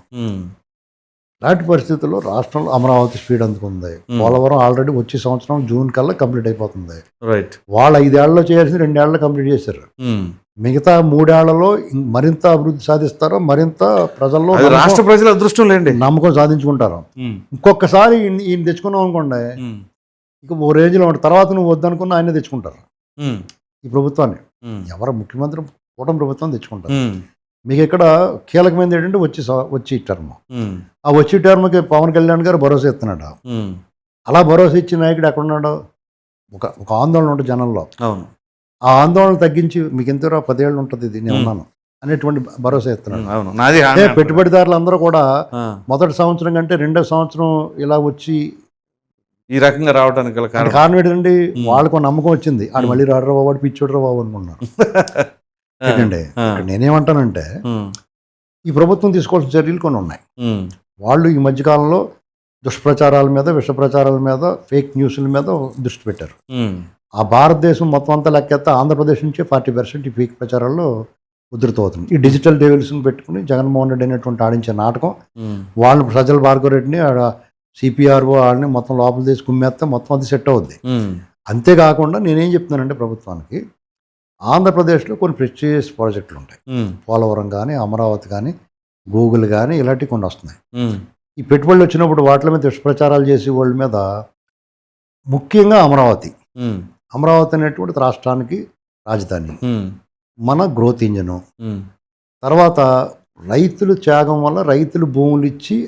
ఇలాంటి పరిస్థితుల్లో రాష్ట్రంలో అమరావతి స్పీడ్ అందుకుంది. పోలవరం ఆల్రెడీ వచ్చే సంవత్సరం జూన్ కల్లా కంప్లీట్ అయిపోతుంది. వాళ్ళు 5 ఏళ్లలో చేయాల్సి 2 ఏళ్లలో కంప్లీట్ చేశారు. మిగతా 3 ఏళ్లలో మరింత అభివృద్ధి సాధిస్తారో, మరింత ప్రజల్లో రాష్ట్ర ప్రజల అదృష్టం లేండి నమ్మకం సాధించుకుంటారు. ఇంకొకసారి ఈయన తెచ్చుకున్నాం అనుకోండి, ఇక ఓ రేంజ్లో ఉంటుంది. తర్వాత నువ్వు వద్దనుకున్న ఆయనే తెచ్చుకుంటారు ఈ ప్రభుత్వాన్ని. ఎవరు ముఖ్యమంత్రి కూటమి ప్రభుత్వం తెచ్చుకుంటారు. మీకు ఇక్కడ కీలకమైనది ఏంటంటే వచ్చి టర్మ్. ఆ వచ్చి టర్మ్కి పవన్ కళ్యాణ్ గారు భరోసా ఇస్తున్నాడు. అలా భరోసా ఇచ్చిన నాయకుడు ఎక్కడున్నాడు? ఒక ఆందోళన ఉంటుంది జనంలో. ఆ ఆందోళన తగ్గించి మీకు ఎంతరా 10 ఏళ్ళు ఉంటుంది ఇది నేను ఉన్నాను అనేటువంటి భరోసా ఇస్తున్నాడు. పెట్టుబడిదారులు అందరూ కూడా మొదటి సంవత్సరం కంటే 2వ సంవత్సరం ఇలా వచ్చి ఈ రకంగా రావడానికి కారణం ఏంటంటే వాళ్ళకు నమ్మకం వచ్చింది. ఆడు మళ్ళీ రాడు బాబు, పిచ్చోడు బాబు అనుకున్నారు. ఏంటంటే నేనేమంటానంటే ఈ ప్రభుత్వం తీసుకోవాల్సిన చర్యలు కొన్ని ఉన్నాయి. వాళ్ళు ఈ మధ్యకాలంలో దుష్ప్రచారాల మీద, విష ప్రచారాల మీద, ఫేక్ న్యూస్ల మీద దృష్టి పెట్టారు. ఆ భారతదేశం మొత్తం అంతా లెక్కెత్తే ఆంధ్రప్రదేశ్ నుంచి 40% ఈ ఫేక్ ప్రచారాల్లో ఉధృతమవుతుంది. ఈ డిజిటల్ డెవిల్స్ని పెట్టుకుని జగన్మోహన్ రెడ్డి అనేటువంటి ఆడించే నాటకం, వాళ్ళని సజ్జల భార్గవ రెడ్డిని సిపిఆర్ఓ వాళ్ళని మొత్తం లోపల తీసి కుమ్మేస్తే మొత్తం అది సెట్ అవుద్ది. అంతేకాకుండా నేనేం చెప్తున్నానంటే ప్రభుత్వానికి, ఆంధ్రప్రదేశ్లో కొన్ని ప్రెస్టీజియస్ ప్రాజెక్టులు ఉంటాయి. పోలవరం కానీ, అమరావతి కానీ, గూగుల్ కానీ, ఇలాంటివి కొన్ని వస్తున్నాయి. ఈ పెట్టుబడులు వచ్చినప్పుడు వాటి మీద దుష్ప్రచారాలు చేసే వాళ్ళ మీద, ముఖ్యంగా అమరావతి అనేటువంటి రాష్ట్రానికి రాజధాని, మన గ్రోత్ ఇంజను. తర్వాత రైతులు త్యాగం వల్ల రైతులు భూములు ఇచ్చి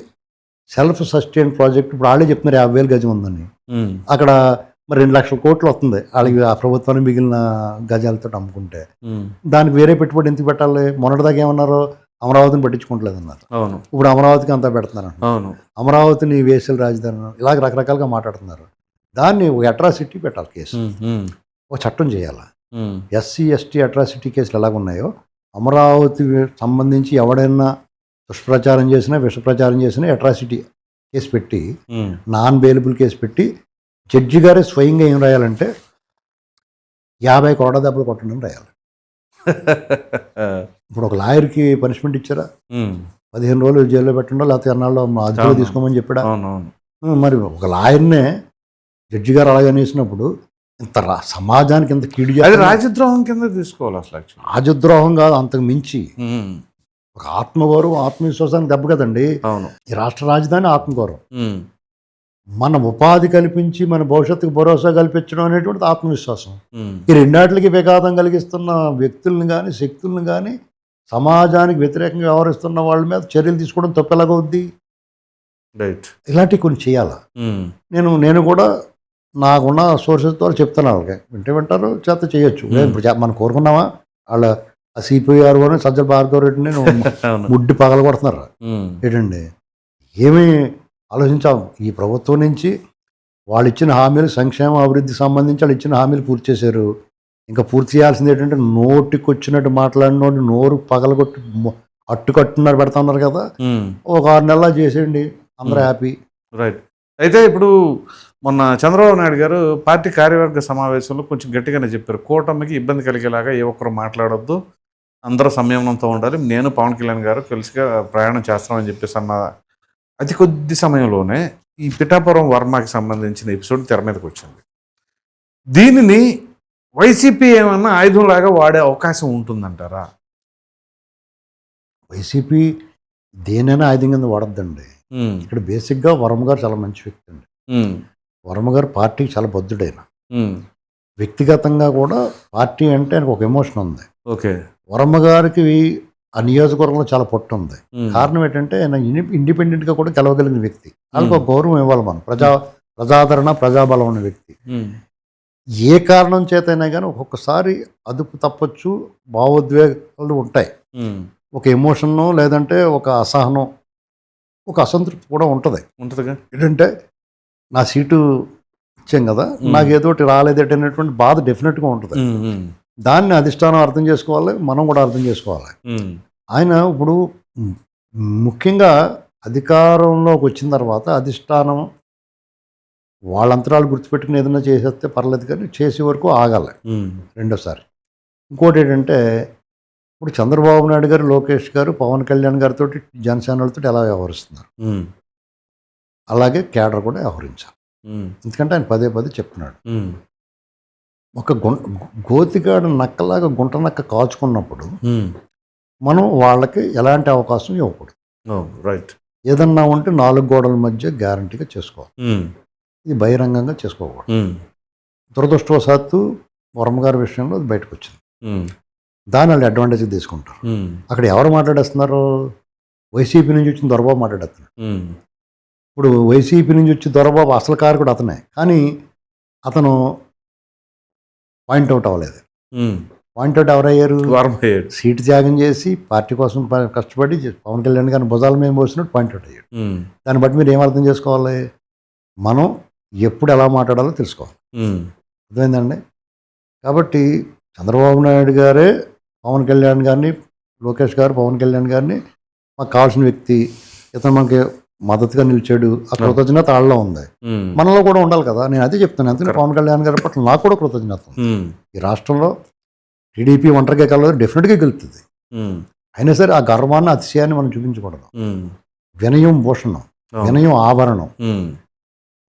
సెల్ఫ్ సస్టైన్ ప్రాజెక్ట్. ఇప్పుడు వాళ్ళే చెప్తున్నారు 50,000 గజం ఉందని. అక్కడ మరి 2 లక్షల కోట్లు వస్తుంది వాళ్ళకి, ఆ ప్రభుత్వాన్ని మిగిలిన గజాలతో అమ్ముకుంటే. దానికి వేరే పెట్టుబడి ఎందుకు పెట్టాలి? మొన్నటిదాకా ఏమన్నారు? అమరావతిని పట్టించుకోవట్లేదు అన్నారు. ఇప్పుడు అమరావతికి అంతా పెడుతున్నారు. అమరావతిని వేసల రాజధాని, ఇలాగ రకరకాలుగా మాట్లాడుతున్నారు. దాన్ని ఒక అట్రాసిటీ పెట్టాలి కేసు, ఒక చట్టం చేయాలి. ఎస్సీ ఎస్టీ అట్రాసిటీ కేసులు ఎలాగున్నాయో అమరావతి సంబంధించి ఎవడైనా దుష్ప్రచారం చేసినా, విష ప్రచారం చేసినా అట్రాసిటీ కేసు పెట్టి, నాన్ బెయిలబుల్ కేసు పెట్టి, జడ్జి గారే స్వయంగా ఏం రాయాలంటే 50 కోట్ల దెబ్బలు కొట్టడం రాయాలి. ఇప్పుడు ఒక లాయర్కి పనిష్మెంట్ ఇచ్చారా? 15 రోజులు జైల్లో పెట్టండో, లేకపోతే ఎన్నాళ్ళు అదుపులో తీసుకోమని చెప్పాడా? మరి ఒక లాయర్నే జడ్జి గారు అలాగే అనేసినప్పుడు ఇంత సమాజానికి ఇంత కీడు రాజద్రోహం కింద తీసుకోవాలి. అసలు రాజద్రోహం కాదు, అంతకు మించి ఒక ఆత్మగౌరవం, ఆత్మవిశ్వాసానికి దెబ్బ కదండి. ఈ రాష్ట్ర రాజధాని ఆత్మగౌరవం. మన ఉపాధి కల్పించి మన భవిష్యత్తుకు భరోసా కల్పించడం అనేటువంటిది ఆత్మవిశ్వాసం. ఈ రెండాటికి విఘాతం కలిగిస్తున్న వ్యక్తులను కానీ, శక్తులను కానీ, సమాజానికి వ్యతిరేకంగా వ్యవహరిస్తున్న వాళ్ళ మీద చర్యలు తీసుకోవడం తప్పెలాగవుద్ది? ఇలాంటివి కొన్ని చేయాలా. నేను కూడా నాకున్న సోర్సెస్ ద్వారా చెప్తాను. వాళ్ళకి వింటారు, చేత చేయొచ్చు. ఇప్పుడు మనం కోరుకున్నామా? వాళ్ళ సిపిఆర్ అని సజ్జల భార్గవ రెడ్డిని ముడ్డి పగల కొడుతున్నారు. ఏంటండి ఏమీ ఆలోచించాం? ఈ ప్రభుత్వం నుంచి వాళ్ళు ఇచ్చిన హామీలు, సంక్షేమ అభివృద్ధికి సంబంధించి వాళ్ళు ఇచ్చిన హామీలు పూర్తి చేశారు. ఇంకా పూర్తి చేయాల్సింది ఏంటంటే నోటికి వచ్చినట్టు మాట్లాడినోటి నోరు పగలగొట్టి అట్టుకట్టున్నారు పెడతా ఉన్నారు కదా. ఒక 6 నెలలు చేసేయండి, అందరూ హ్యాపీ. రైట్. అయితే ఇప్పుడు మొన్న చంద్రబాబు నాయుడు గారు పార్టీ కార్యవర్గ సమావేశంలో కొంచెం గట్టిగానే చెప్పారు, కూటమికి ఇబ్బంది కలిగేలాగా ఏ ఒక్కరు మాట్లాడొద్దు, అందరూ సంయమనంతో ఉండాలి, నేను పవన్ కళ్యాణ్ గారు కలిసిగా ప్రయాణం చేస్తామని చెప్పేసి అన్న అతి కొద్ది సమయంలోనే ఈ పిఠాపురం వర్మకి సంబంధించిన ఎపిసోడ్ తెర మీదకి వచ్చింది. దీనిని వైసీపీ ఏమన్నా ఆయుధంలాగా వాడే అవకాశం ఉంటుందంటారా? వైసీపీ దేనైనా ఆయుధం కింద వాడద్దండి. ఇక్కడ బేసిక్గా వర్మ గారు చాలా మంచి వ్యక్తి అండి. వర్మ గారు పార్టీకి చాలా బద్ధుడైన వ్యక్తిగతంగా కూడా పార్టీ అంటే ఆయనకు ఒక ఎమోషన్ ఉంది. ఓకే. వర్మ గారికి ఆ నియోజకవర్గంలో చాలా పట్టు ఉంది. కారణం ఏంటంటే ఆయన ఇండిపెండెంట్గా కూడా గెలవగలిగిన వ్యక్తి. వాళ్ళకి ఒక గౌరవం ఇవ్వాలి మనం. ప్రజాదరణ ప్రజాబలం ఉన్న వ్యక్తి. ఏ కారణం చేతైనా కానీ ఒక్కొక్కసారి అదుపు తప్పొచ్చు, భావోద్వేగాలు ఉంటాయి. ఒక ఎమోషన్ లేదంటే ఒక అసహనం, ఒక అసంతృప్తి కూడా ఉంటుంది. ఏంటంటే నా సీటు ఇచ్చాం కదా, నాకు ఏదోటి రాలేదట అనేటువంటి బాధ డెఫినెట్గా ఉంటుంది. దాన్ని అధిష్టానం అర్థం చేసుకోవాలి, మనం కూడా అర్థం చేసుకోవాలి. ఆయన ఇప్పుడు ముఖ్యంగా అధికారంలోకి వచ్చిన తర్వాత అధిష్టానం వాళ్ళంతరాలు గుర్తుపెట్టుకుని ఏదైనా చేసేస్తే పర్లేదు, కానీ చేసే వరకు ఆగాలి. రెండోసారి ఇంకోటి ఏంటంటే, ఇప్పుడు చంద్రబాబు నాయుడు గారు, లోకేష్ గారు, పవన్ కళ్యాణ్ గారితో జనసేనలతో ఎలా వ్యవహరిస్తున్నారు, అలాగే కేడర్ కూడా వ్యవహరించాలి. ఎందుకంటే ఆయన పదే పదే చెప్తున్నాడు, ఒక గోతిగాడు నక్కలాగా గుంట నక్క కాచుకున్నప్పుడు మనం వాళ్ళకి ఎలాంటి అవకాశం ఇవ్వకూడదు. రైట్. ఏదన్నా ఉంటే 4 గోడల మధ్య గ్యారంటీగా చేసుకోవాలి. ఇది బహిరంగంగా చేసుకోకూడదు. దురదృష్టవశాత్తు వర్మగారి విషయంలో అది బయటకు వచ్చింది. దాన్ని వాళ్ళు అడ్వాంటేజ్ తీసుకుంటారు. అక్కడ ఎవరు మాట్లాడేస్తున్నారు? వైసీపీ నుంచి వచ్చిన దొరబాబు మాట్లాడేస్తున్నారు. ఇప్పుడు వైసీపీ నుంచి వచ్చి దొరబాబు అసలు కారకుడు అతనే, కానీ అతను పాయింట్అవుట్ అవ్వలేదు. పాయింట్అవుట్ ఎవరయ్యారు? సీటు త్యాగం చేసి పార్టీ కోసం కష్టపడి పవన్ కళ్యాణ్ గారిని భుజాల మీద పోసినట్టు పాయింట్అవుట్ అయ్యాడు. దాన్ని బట్టి మీరు ఏం అర్థం చేసుకోవాలి? మనం ఎప్పుడు ఎలా మాట్లాడాలో తెలుసుకోవాలి. అర్థమైందండి? కాబట్టి చంద్రబాబు నాయుడు గారే పవన్ కళ్యాణ్ గారిని, లోకేష్ గారు పవన్ కళ్యాణ్ గారిని మాకు కావాల్సిన వ్యక్తి, ఇతను మనకి మద్దతుగా నిలిచాడు, ఆ కృతజ్ఞత ఆళ్ళలో ఉంది. మనలో కూడా ఉండాలి కదా. నేను అదే చెప్తాను. అందుకని పవన్ కళ్యాణ్ గారి పట్ల నాకు కూడా కృతజ్ఞత ఉంది. ఈ రాష్ట్రంలో టీడీపీ ఒంటరిగా కలదు, డెఫినెట్గా గెలుస్తుంది. అయినా సరే ఆ గర్వాన్ని, అతిశయాన్ని మనం చూపించకూడదు. వినయం భూషణం, వినయం ఆభరణం.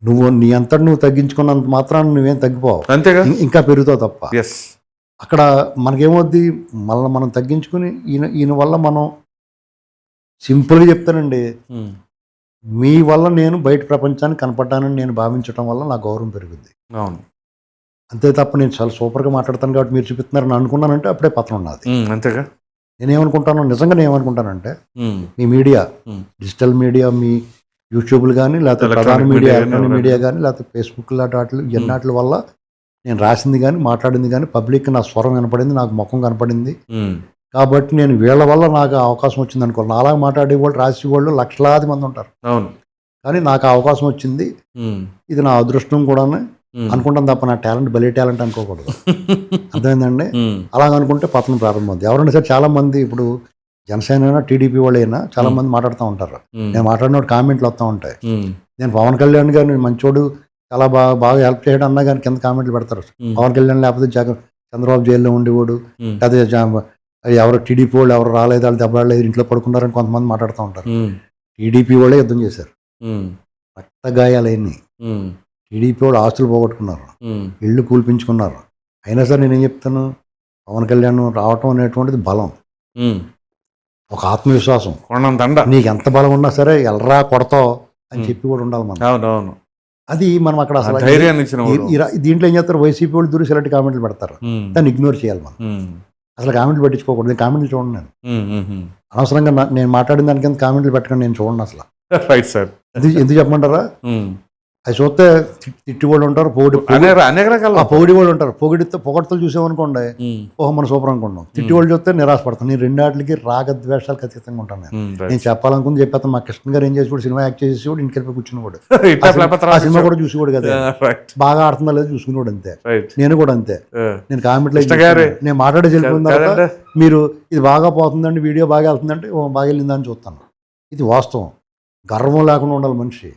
నువ్వు నీ అంతటి నువ్వు తగ్గించుకున్నంత మాత్రాన్ని నువ్వేం తగ్గిపోవు, అంతేగా, ఇంకా పెరుగుతావు తప్ప. అక్కడ మనకేమవుద్ది, మళ్ళీ మనం తగ్గించుకుని ఈయన వల్ల మనం సింపుల్గా చెప్తానండి, మీ వల్ల నేను బయట ప్రపంచానికి కనపడ్డానని నేను భావించడం వల్ల నా గౌరవం పెరుగుద్ది. అవును, అంతే తప్ప నేను చాలా సూపర్గా మాట్లాడతాను కాబట్టి మీరు చూపిస్తున్నారని అనుకున్నానంటే అప్పుడే పతనం ఉన్నది. అంతేగా. నేనేమనుకుంటాను, నిజంగా నేనేమనుకుంటానంటే, మీ మీడియా, డిజిటల్ మీడియా, మీ యూట్యూబ్లు కానీ, లేకపోతే ప్రధాన మీడియా, ఎలక్ట్రానిక్ మీడియా కానీ, లేకపోతే ఫేస్బుక్ లాంటి వాటి ఎన్నాటి వల్ల నేను రాసింది కానీ మాట్లాడింది కానీ పబ్లిక్ నా స్వరం కనపడింది, నాకు ముఖం కనపడింది. కాబట్టి నేను వీళ్ళ వల్ల నాకు అవకాశం వచ్చింది అనుకో. నాలాగా మాట్లాడేవాళ్ళు, రాసేవాళ్ళు లక్షలాది మంది ఉంటారు. అవును, కానీ నాకు అవకాశం వచ్చింది, ఇది నా అదృష్టం కూడా అనుకుంటాను తప్ప నా టాలెంట్ భలే టాలెంట్ అనుకోకూడదు. అర్థమైందండి? అలాగ అనుకుంటే పతనం ప్రారంభమవుతుంది. ఎవరైనా సరే చాలా మంది ఇప్పుడు జనసేన టీడీపీ వాళ్ళైనా చాలా మంది మాట్లాడుతూ ఉంటారు. నేను మాట్లాడిన కామెంట్లు వస్తూ ఉంటాయి. నేను పవన్ కళ్యాణ్ గారిని మంచోడు, చాలా బాగా హెల్ప్ చేయడం అన్నా కానీ కింద కామెంట్లు పెడతారు. పవన్ కళ్యాణ్ లేకపోతే చంద్రబాబు జైల్లో ఉండేవాడు, లేకపోతే ఎవరు టీడీపీ వాళ్ళు ఎవరు రాలేదు, వాళ్ళు దెబ్బలాడలేదు, ఇంట్లో పడుకున్నారని కొంతమంది మాట్లాడుతూ ఉంటారు. టీడీపీ వాళ్ళే యుద్ధం చేశారు, రక్త గాయాలన్నీ. టీడీపీ వాళ్ళు ఆస్తులు పోగొట్టుకున్నారు, ఇళ్ళు కూల్పించుకున్నారు. అయినా సరే నేనేం చెప్తాను, పవన్ కళ్యాణ్ రావటం అనేటువంటిది బలం, ఒక ఆత్మవిశ్వాసం. నీకు ఎంత బలం ఉన్నా సరే ఎల్రా కొడతావు అని చెప్పి కూడా ఉండాలి మనం. అవునవును, అది మనం అక్కడ అసలు దీంట్లో ఏం చేస్తారు, వైసీపీ వాళ్ళు దూరం ఇలాంటి కామెంట్లు పెడతారు, దాన్ని ఇగ్నోర్ చేయాలి మనం. అసలు కామెంట్లు పట్టించుకోకూడదు. నేను కామెంట్లు చూడండి, నేను అనవసరంగా నేను మాట్లాడిన దానికి ఎంత కామెంట్లు పెట్టకండి, నేను చూడండి అసలు. Right sir. ఎందుకు చెప్పమంటారా, అది చూస్తే తిట్టి వాళ్ళు ఉంటారు, పొగిడి వాళ్ళు ఉంటారు. పొగడ్తలు చూసామనుకోండి, ఓహో మన సూపర్ అనుకుంటాం. తిట్టి వాళ్ళు చూస్తే నిరాశపడతాం. నేను రెండాటికి రాగద్వేషాలకు ఖచ్చితంగా ఉంటాను. నేను చెప్పాలనుకుంది చెప్పేస్తాను. మా కృష్ణ గారు ఏం చేసి కూడా సినిమా యాక్ట్ చేసి కూడా ఇంటికి వెళ్ళి కూర్చున్నవాడు, ఆ సినిమా కూడా చూసేవాడు కదా, బాగా ఆడుతుందా లేదా చూసుకునేవాడు. అంతే, నేను కూడా అంతే. నేను కామెంట్లో నేను మాట్లాడే వెళ్ళిపోయిన తర్వాత మీరు ఇది బాగా పోతుందండి, వీడియో బాగా వెళ్తుందంటే బాగా వెళ్ళిందని చూస్తాను. ఇది వాస్తవం. గర్వం లేకుండా ఉండాలి మనిషి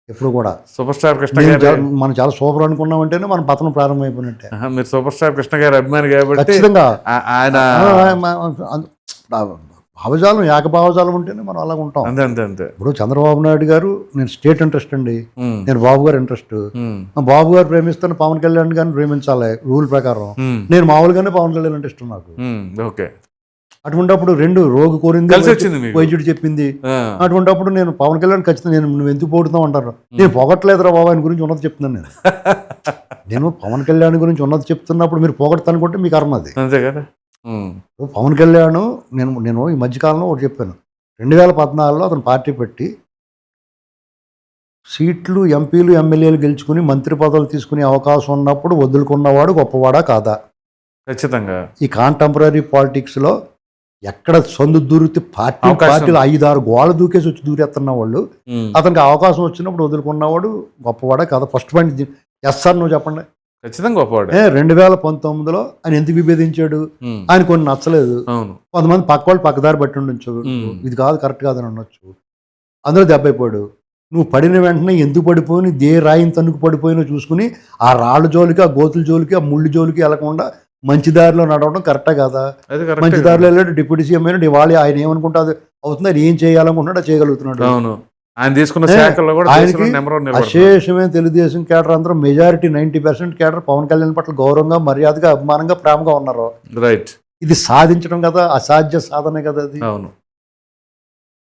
ఎప్పుడు కూడా. సూపర్ స్టార్ కృష్ణ గారు మనం చాలా సూపర్ అనుకున్నామంటేనే మనం పతనం ప్రారంభమైపోయినట్టే. మీరు సూపర్ స్టార్ కృష్ణ గారు అభిమాని కాబట్టి ఖచ్చితంగా ఆయన భావజాలం, ఏకభావజాలం ఉంటేనే మనం అలాగ ఉంటాం. అంతే. ఇప్పుడు చంద్రబాబు నాయుడు గారు, నేను స్టేట్ ఇంట్రెస్ట్ అండి, నేను బాబు గారు ఇంట్రెస్ట్. బాబు గారు ప్రేమిస్తాను, పవన్ కళ్యాణ్ గారిని ప్రేమించాలి రూల్ ప్రకారం. నేను మామూలుగానే పవన్ కళ్యాణ్ అంటే ఇష్టం నాకు. ఓకే, అటువంటిప్పుడు రెండు రోగు కోరింది కలిసి వచ్చింది మీకు. వైద్యుడు చెప్పింది. ఆ, అటువంటిప్పుడు నేను పవన్ కళ్యాణ్ ఖచ్చితంగా నువ్వు ఎందుకు పోడుతావు అంటారు. నేను పొగట్లేదురా బాబు ఆయన గురించి ఉన్నది చెప్తున్నాను నేను. నేను పవన్ కళ్యాణ్ గురించి ఉన్నది చెప్తున్నప్పుడు మీరు పొగడతా అనుకుంటే మీకు కర్మ అది. అంతే కదా. పవన్ కళ్యాణ్ నేను ఈ మధ్యకాలంలో ఒకటి చెప్పాను. 2014లో అతను పార్టీ పెట్టి సీట్లు ఎంపీలు ఎమ్మెల్యేలు గెలుచుకుని మంత్రి పదవులు తీసుకునే అవకాశం ఉన్నప్పుడు వదులుకున్నవాడు గొప్పవాడా కాదా? ఖచ్చితంగా. ఈ కాంటెంపరీ పాలిటిక్స్లో ఎక్కడ సందు దూరితే అవకాశం. పార్టీలు 5-6 గోళ్ళ దూకేసి వచ్చి దూరేస్తున్న వాళ్ళు అతనికి అవకాశం వచ్చినప్పుడు వదులుకున్నవాడు గొప్పవాడా కాదా? ఫస్ట్ పాయింట్ ఎస్ సార్ నువ్వు చెప్పండి. ఖచ్చితంగా గొప్పవాడు. 2019లో ఆయన ఎందుకు విభేదించాడు? ఆయన కొన్ని నచ్చలేదు. అవును. కొంతమంది పక్క వాళ్ళు పక్కదారి బట్టి ఉండొచ్చు, ఇది కాదు కరెక్ట్ కాదని ఉండొచ్చు, అందులో దెబ్బైపోయాడు. నువ్వు పడిన వెంటనే ఎందుకు పడిపోయి దే రాయిని తన్నుకు పడిపోయినో చూసుకుని ఆ రాళ్ళ జోలికి, ఆ గోతుల జోలికి, ఆ ముళ్ళు జోలికి వెళ్లకుండా మంచి దారిలో నడవడం కరెక్టా కాదా? అది కరెక్టే మంచి కదా. దారిలో వెళ్ళాడు డిప్యూటీ సీఎం అయినా ఇవాళ ఆయన ఏమనుకుంటా అది అవుతుంది, ఆయన ఏం చేయాలనుకుంటున్నాడు అది చేయగలుగుతున్నాడు. అవును. ఆయన తీసుకున్న శాఖల్లో కూడా ఆయనకి దేశంలో నెంబర్ వన్ నిలబడుతున్నాడు. అశేషమైన తెలుగుదేశం కేడర్ అందరూ మెజారిటీ 90% కేడర్ పవన్ కళ్యాణ్ పట్ల గౌరవంగా, మర్యాదగా, అభిమానంగా, ప్రేమగా ఉన్నారు. రైట్. ఇది సాధించడం కదా, అసాధ్య సాధనే కదా అది. అవును.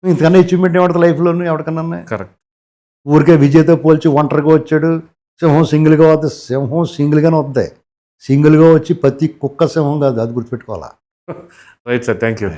ఇంతకన్నా అచీవ్మెంట్ ఏమంటుంది లైఫ్లోనూ ఎవరికన్నా? కరెక్ట్. ఊరికే విజయ్తో పోల్చి ఒంటరిగా వచ్చాడు, సింహం సింగిల్గా వద్ద, సింహం సింగిల్గానే వద్దాయి, సింగిల్గా వచ్చి ప్రతి కుక్క సింహం కాదు, అది గుర్తుపెట్టుకోవాలా. Right sir, thank you.